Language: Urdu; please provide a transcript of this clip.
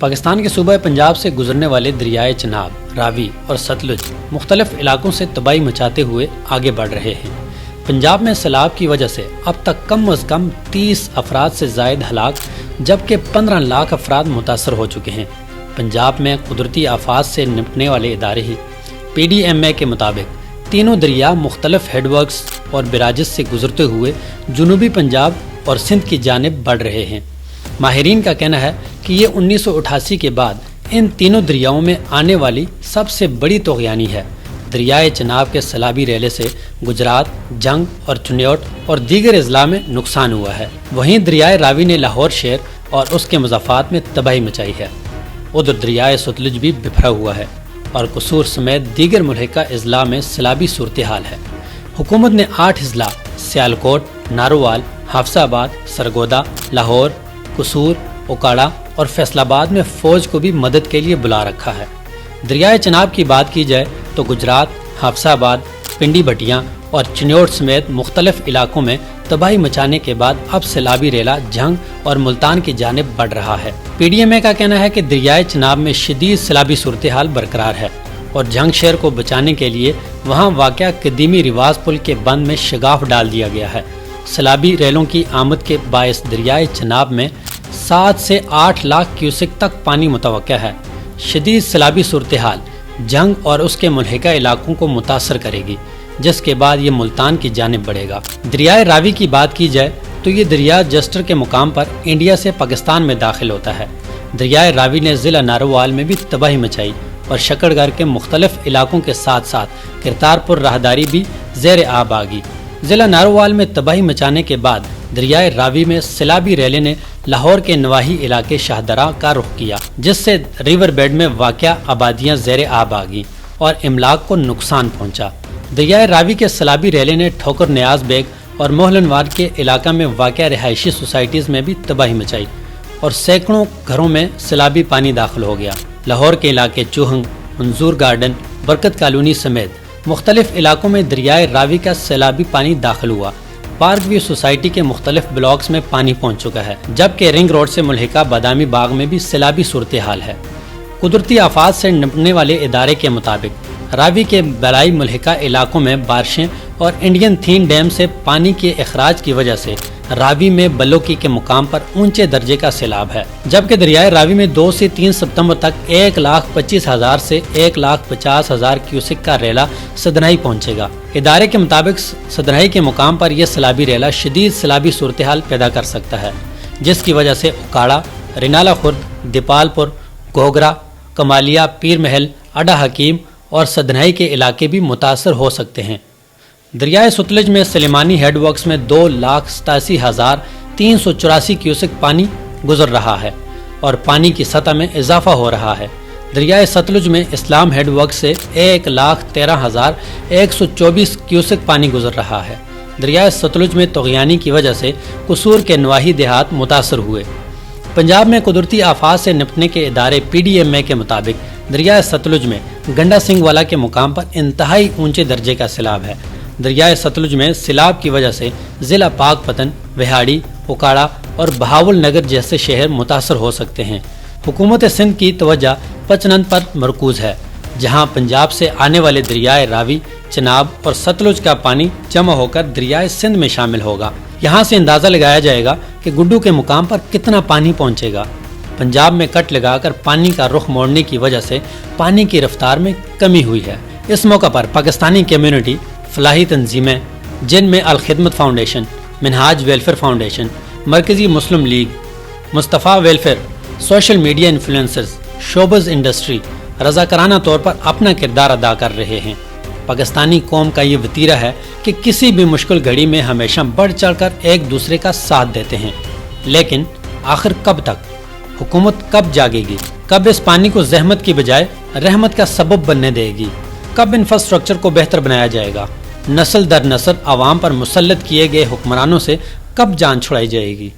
پاکستان کے صوبہ پنجاب سے گزرنے والے دریائے چناب، راوی اور ستلج مختلف علاقوں سے تباہی مچاتے ہوئے آگے بڑھ رہے ہیں۔ پنجاب میں سیلاب کی وجہ سے اب تک کم از کم 30 افراد سے زائد ہلاک جبکہ 15 لاکھ افراد متاثر ہو چکے ہیں۔ پنجاب میں قدرتی آفات سے نمٹنے والے ادارے ہی PDMA کے مطابق تینوں دریا مختلف ہیڈ ورکس اور براجز سے گزرتے ہوئے جنوبی پنجاب اور سندھ کی جانب بڑھ رہے ہیں۔ ماہرین کا کہنا ہے کہ یہ 1988 کے بعد ان تینوں دریاؤں میں آنے والی سب سے بڑی طغیانی ہے۔ دریائے چناب کے سیلابی ریلے سے گجرات، جنگ اور چنیوٹ اور دیگر اضلاع میں نقصان ہوا ہے۔ وہیں دریائے راوی نے لاہور شہر اور اس کے مضافات میں تباہی مچائی ہے۔ ادھر دریائے ستلج بھی بکھرا ہوا ہے اور قصور سمیت دیگر ملحقہ اضلاع میں سیلابی صورتحال ہے۔ حکومت نے 8 اضلاع سیالکوٹ، نارووال، حافظ آباد، سرگودا، لاہور، قصور، اوکاڑا اور فیصل آباد میں فوج کو بھی مدد کے لیے بلا رکھا ہے۔ دریائے چناب کی بات کی جائے تو گجرات، حافظ آباد، پنڈی بٹیاں اور چنیوٹ سمیت مختلف علاقوں میں تباہی مچانے کے بعد اب سیلابی ریلا جھنگ اور ملتان کی جانب بڑھ رہا ہے۔ PDMA کا کہنا ہے کہ دریائے چناب میں شدید سیلابی صورتحال برقرار ہے اور جھنگ شہر کو بچانے کے لیے وہاں واقع قدیمی رواز پل کے بند میں شگاف ڈال دیا گیا ہے۔ سیلابی ریلوں کی آمد کے باعث دریائے چناب میں 7 سے 8 لاکھ کیوسک تک پانی متوقع ہے۔ شدید سیلابی صورتحال جنگ اور اس کے ملحقہ علاقوں کو متاثر کرے گی، جس کے بعد یہ ملتان کی جانب بڑھے گا۔ دریائے راوی کی بات کی جائے تو یہ دریا جسٹر کے مقام پر انڈیا سے پاکستان میں داخل ہوتا ہے۔ دریائے راوی نے ضلع نارووال میں بھی تباہی مچائی اور شکڑ گڑھ کے مختلف علاقوں کے ساتھ ساتھ کرتارپور راہداری بھی زیر آب آ گئی۔ ضلع نارووال میں تباہی مچانے کے بعد دریائے راوی میں سیلابی ریلے نے لاہور کے نواحی علاقے شاہدرہ کا رخ کیا، جس سے ریور بیڈ میں واقع آبادیاں زیر آب آ گئیں اور املاک کو نقصان پہنچا۔ دریائے راوی کے سیلابی ریلے نے ٹھوکر نیاز بیگ اور محلن واد کے علاقہ میں واقع رہائشی سوسائٹیز میں بھی تباہی مچائی اور سینکڑوں گھروں میں سیلابی پانی داخل ہو گیا۔ لاہور کے علاقے چوہنگ، منظور گارڈن، برکت کالونی سمیت مختلف علاقوں میں دریائے راوی کا سیلابی پانی داخل ہوا۔ پارک ویو سوسائٹی کے مختلف بلاکس میں پانی پہنچ چکا ہے، جبکہ رنگ روڈ سے ملحقہ بادامی باغ میں بھی سیلابی صورتحال ہے۔ قدرتی آفات سے نمٹنے والے ادارے کے مطابق راوی کے بالائی ملحقہ علاقوں میں بارشیں اور انڈین تھین ڈیم سے پانی کے اخراج کی وجہ سے راوی میں بلوکی کے مقام پر اونچے درجے کا سیلاب ہے، جبکہ دریائے راوی میں 2 سے 3 ستمبر تک 1,25,000 سے 1,50,000 کیوسک کا ریلا سدنائی پہنچے گا۔ ادارے کے مطابق سدنائی کے مقام پر یہ سیلابی ریلا شدید سیلابی صورتحال پیدا کر سکتا ہے، جس کی وجہ سے اوکاڑا، رینالہ خرد، دیپال پور، گھوگرا، کمالیہ، پیر محل، اڈا حکیم اور سدنائی کے علاقے بھی متاثر ہو سکتے ہیں۔ دریائے ستلج میں سلیمانی ہیڈ ورکس میں 2,87,384 کیوسک پانی گزر رہا ہے اور پانی کی سطح میں اضافہ ہو رہا ہے۔ دریائے ستلج میں اسلام ہیڈ ورکس سے 1,13,124 کیوسک پانی گزر رہا ہے۔ دریائے ستلج میں طغیانی کی وجہ سے قصور کے نواحی دیہات متاثر ہوئے۔ پنجاب میں قدرتی آفات سے نپٹنے کے ادارے PDMA کے مطابق دریائے ستلج میں گنڈا سنگھ والا کے مقام پر انتہائی اونچے درجے کا سیلاب ہے۔ دریائے ستلج میں سیلاب کی وجہ سے ضلع پاک پتن، وہاڑی، اوکاڑا اور بہاول نگر جیسے شہر متاثر ہو سکتے ہیں۔ حکومت سندھ کی توجہ پچنند پر مرکوز ہے، جہاں پنجاب سے آنے والے دریائے راوی، چناب اور ستلج کا پانی جمع ہو کر دریائے سندھ میں شامل ہوگا۔ یہاں سے اندازہ لگایا جائے گا کہ گڈو کے مقام پر کتنا پانی پہنچے گا۔ پنجاب میں کٹ لگا کر پانی کا رخ موڑنے کی وجہ سے پانی کی رفتار میں کمی ہوئی ہے۔ اس موقع پر پاکستانی کمیونٹی، فلاحی تنظیمیں جن میں Al-Khidmat foundation, Minhaj welfare foundation, Markazi Muslim League, Mustafa welfare, social media influencers, showbiz industry رضاکارانہ طور پر اپنا کردار ادا کر رہے ہیں۔ پاکستانی قوم کا یہ وتیرہ ہے کہ کسی بھی مشکل گھڑی میں ہمیشہ بڑھ چڑھ کر ایک دوسرے کا ساتھ دیتے ہیں، لیکن آخر کب تک؟ حکومت کب جاگے گی؟ کب اس پانی کو زحمت کی بجائے رحمت کا سبب بننے دے گی؟ کب انفراسٹرکچر کو بہتر بنایا جائے گا؟ نسل در نسل عوام پر مسلط کیے گئے حکمرانوں سے کب جان چھڑائی جائے گی؟